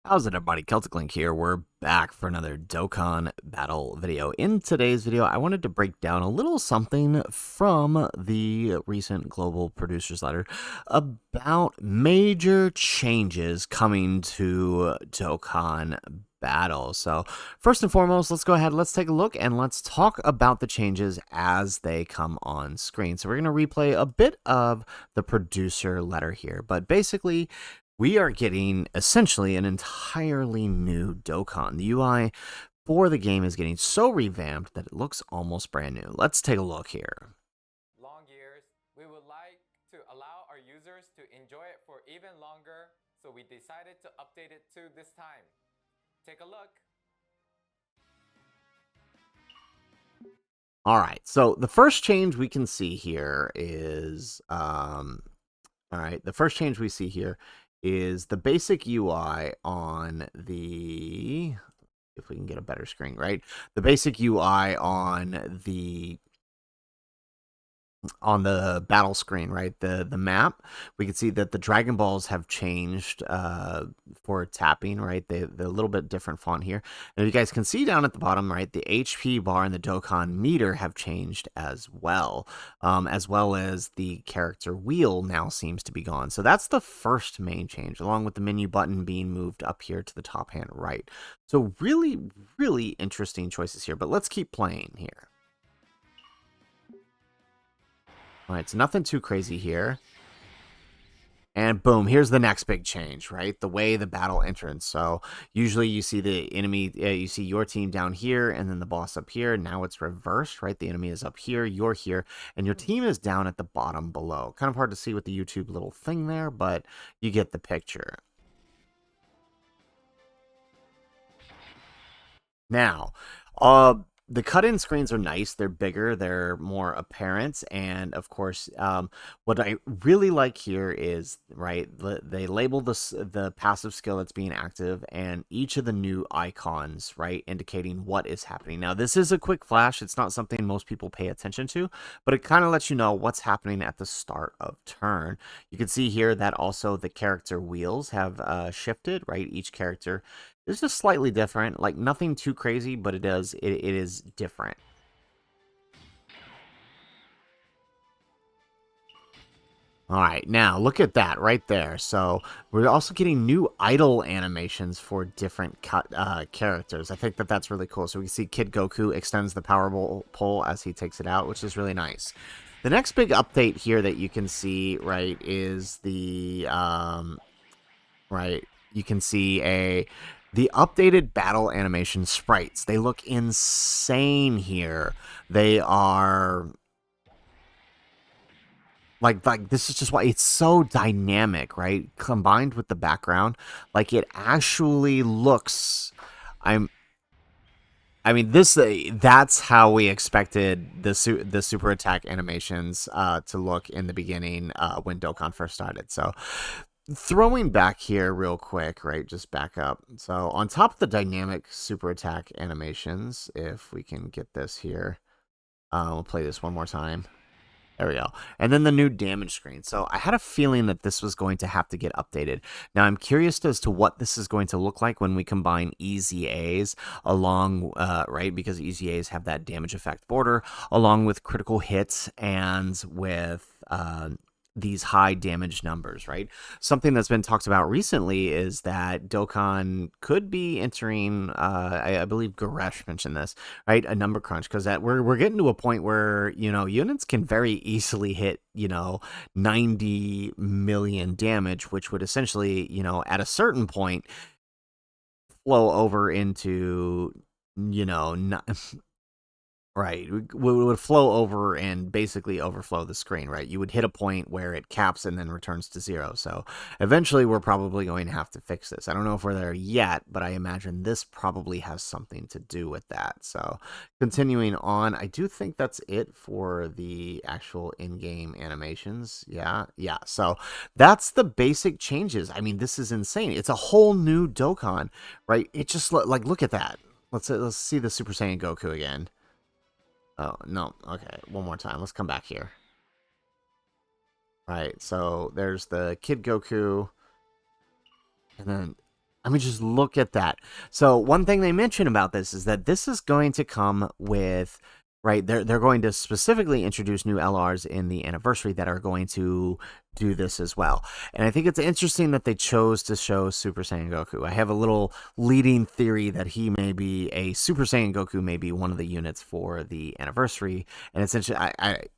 How's it, everybody? Celtic Link here. We're back for another Dokkan battle video. In today's video, I wanted to break down a little something from the recent Global Producers Letter about major changes coming to Dokkan battle. So first and foremost, let's go ahead, let's take a look, and let's talk about the changes as they come on screen. So we're going to replay a bit of the producer letter here, but basically we are getting essentially an entirely new Dokkan. The UI for the game is getting so revamped that it looks almost brand new. Let's take a look here. Long years, we would like to allow our users to enjoy it for even longer, so we decided to update it to this time. Take a look. All right, so the first change we can see here is, the first change we see here is the basic UI on the, if we can get a better screen, right? The basic UI on the battle screen, right? The map, we can see that the Dragon Balls have changed for tapping, right? They're a little bit different font here. And you guys can see down at the bottom, right, the HP bar and the Dokkan meter have changed as well as the character wheel now seems to be gone. So that's the first main change, along with the menu button being moved up here to the top hand right. So really, really interesting choices here, but let's keep playing here. All right, so nothing too crazy here. And boom, here's the next big change, right? The way the battle entrance. So usually you see the enemy, you see your team down here and then the boss up here. Now it's reversed, right? The enemy is up here, you're here, and your team is down at the bottom below. Kind of hard to see with the YouTube little thing there, but you get the picture. Now, the cut-in screens are nice. They're bigger. They're more apparent. And of course, what I really like here is, right, they label the passive skill that's being active and each of the new icons, right, indicating what is happening. Now, this is a quick flash. It's not something most people pay attention to, but it kind of lets you know what's happening at the start of turn. You can see here that also the character wheels have shifted, right? Each character it's just slightly different, like nothing too crazy, but it is different. All right, now look at that right there. So we're also getting new idle animations for different characters. I think that's really cool. So we can see Kid Goku extends the power pole as he takes it out, which is really nice. The next big update here that you can see, right, is the right. You can see the updated battle animation sprites. They look insane here. They are like this is just why it's so dynamic, right? Combined with the background, like it actually looks. I mean, that's how we expected the super attack animations to look in the beginning when Dokkan first started. So throwing back here real quick, right? Just back up. So on top of the dynamic super attack animations, if we can get this here, we'll play this one more time. There we go. And then the new damage screen. So I had a feeling that this was going to have to get updated. Now I'm curious as to what this is going to look like when we combine EZAs along, right? Because EZAs have that damage effect border along with critical hits and with, these high damage numbers, right? Something that's been talked about recently is that Dokkan could be entering, I believe Goresh mentioned this, right? A number crunch, because that we're getting to a point where, units can very easily hit, 90 million damage, which would essentially, at a certain point, flow over into, not, right. Would flow over and basically overflow the screen, right? You would hit a point where it caps and then returns to zero. So eventually we're probably going to have to fix this. I don't know if we're there yet, but I imagine this probably has something to do with that. So continuing on, I do think that's it for the actual in-game animations. Yeah. So that's the basic changes. I mean, this is insane. It's a whole new Dokkan, right? It just like, look at that. Let's see the Super Saiyan Goku again. Oh, no. Okay, one more time. Let's come back here. Right, so there's the Kid Goku. And then I mean, just look at that. So one thing they mention about this is that this is going to come with, right? They're going to specifically introduce new LRs in the anniversary that are going to do this as well. And I think it's interesting that they chose to show Super Saiyan Goku. I have a little leading theory that he may be a Super Saiyan Goku, may be one of the units for the anniversary. And it's interesting.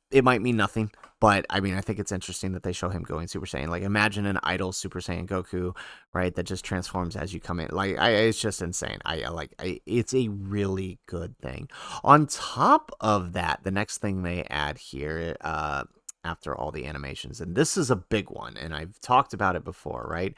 It might mean nothing, but I mean, I think it's interesting that they show him going Super Saiyan. Like, imagine an idle Super Saiyan Goku, right? That just transforms as you come in. Like, it's just insane. It's a really good thing. On top of that, the next thing they add here, after all the animations, and this is a big one, and I've talked about it before, right?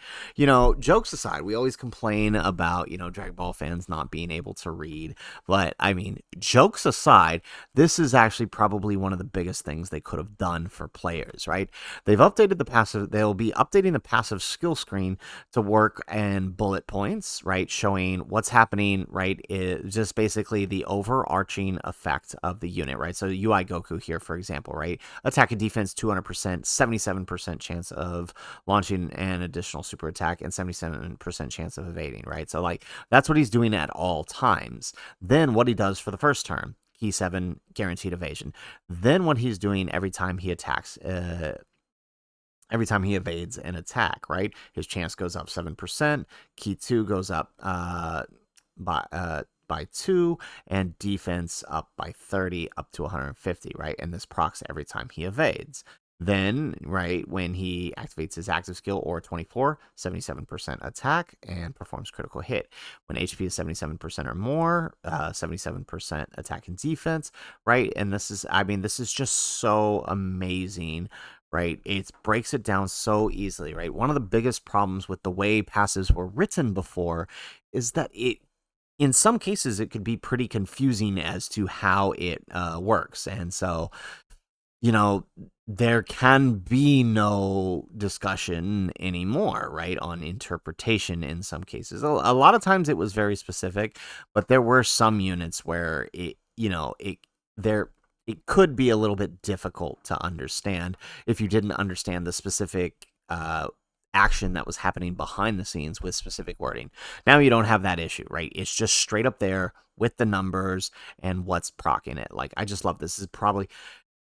Jokes aside, we always complain about, Dragon Ball fans not being able to read, but I mean, jokes aside, this is actually probably one of the biggest things they could have done for players, right? They'll be updating the passive skill screen to work and bullet points, right? Showing what's happening, right? Is just basically the overarching effect of the unit, right? So UI Goku here, for example, right? Attack and defense 200%, 77% chance of launching an additional super attack, and 77% chance of evading, right? So, like, that's what he's doing at all times. Then what he does for the first turn, key 7, guaranteed evasion. Then what he's doing every time he attacks, every time he evades an attack, right? His chance goes up 7%, key 2 goes up by 2, and defense up by 30, up to 150, right? And this procs every time he evades. Then, right, when he activates his active skill, or 24, 77% attack and performs critical hit. When HP is 77% or more, 77% attack and defense, right? And this is just so amazing, right? It breaks it down so easily, right? One of the biggest problems with the way passives were written before is that in some cases, it could be pretty confusing as to how it works. And so, there can be no discussion anymore, right, on interpretation in some cases. A lot of times it was very specific, but there were some units where it could be a little bit difficult to understand if you didn't understand the specific action that was happening behind the scenes with specific wording. Now you don't have that issue, right? It's just straight up there with the numbers and what's proccing it. Like, I just love this.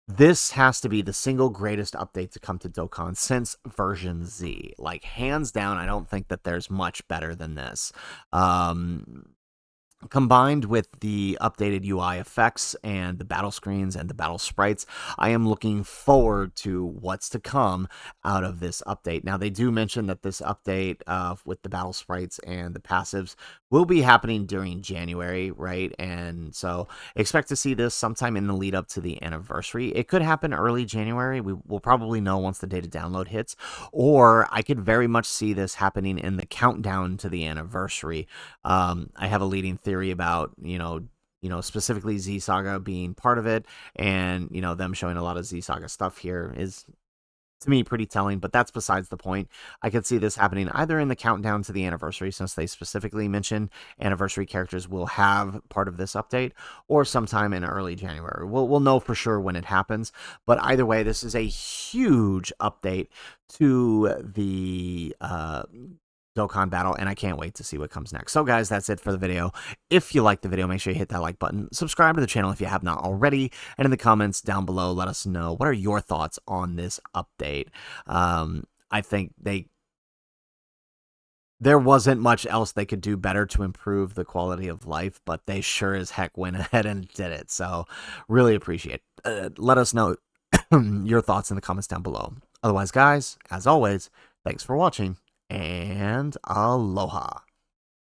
This has to be the single greatest update to come to Dokkan since version Z. Like, hands down, I don't think that there's much better than this. Combined with the updated UI effects and the battle screens and the battle sprites, I am looking forward to what's to come out of this update. Now, they do mention that this update with the battle sprites and the passives will be happening during January, right? And so expect to see this sometime in the lead up to the anniversary. It could happen early January. We will probably know once the data download hits, or I could very much see this happening in the countdown to the anniversary. I have a leading theory about specifically Z Saga being part of it, and them showing a lot of Z Saga stuff here is, to me, pretty telling, but that's besides the point. I could see this happening either in the countdown to the anniversary, since they specifically mentioned anniversary characters will have part of this update, or sometime in early January. We'll know for sure when it happens, but either way, this is a huge update to the Dokkan battle, and I can't wait to see what comes next. So, guys, that's it for the video. If you liked the video, make sure you hit that like button. Subscribe to the channel if you have not already. And in the comments down below, let us know, what are your thoughts on this update? I think there wasn't much else they could do better to improve the quality of life, but they sure as heck went ahead and did it. So, really appreciate it. Let us know your thoughts in the comments down below. Otherwise, guys, as always, thanks for watching, and aloha.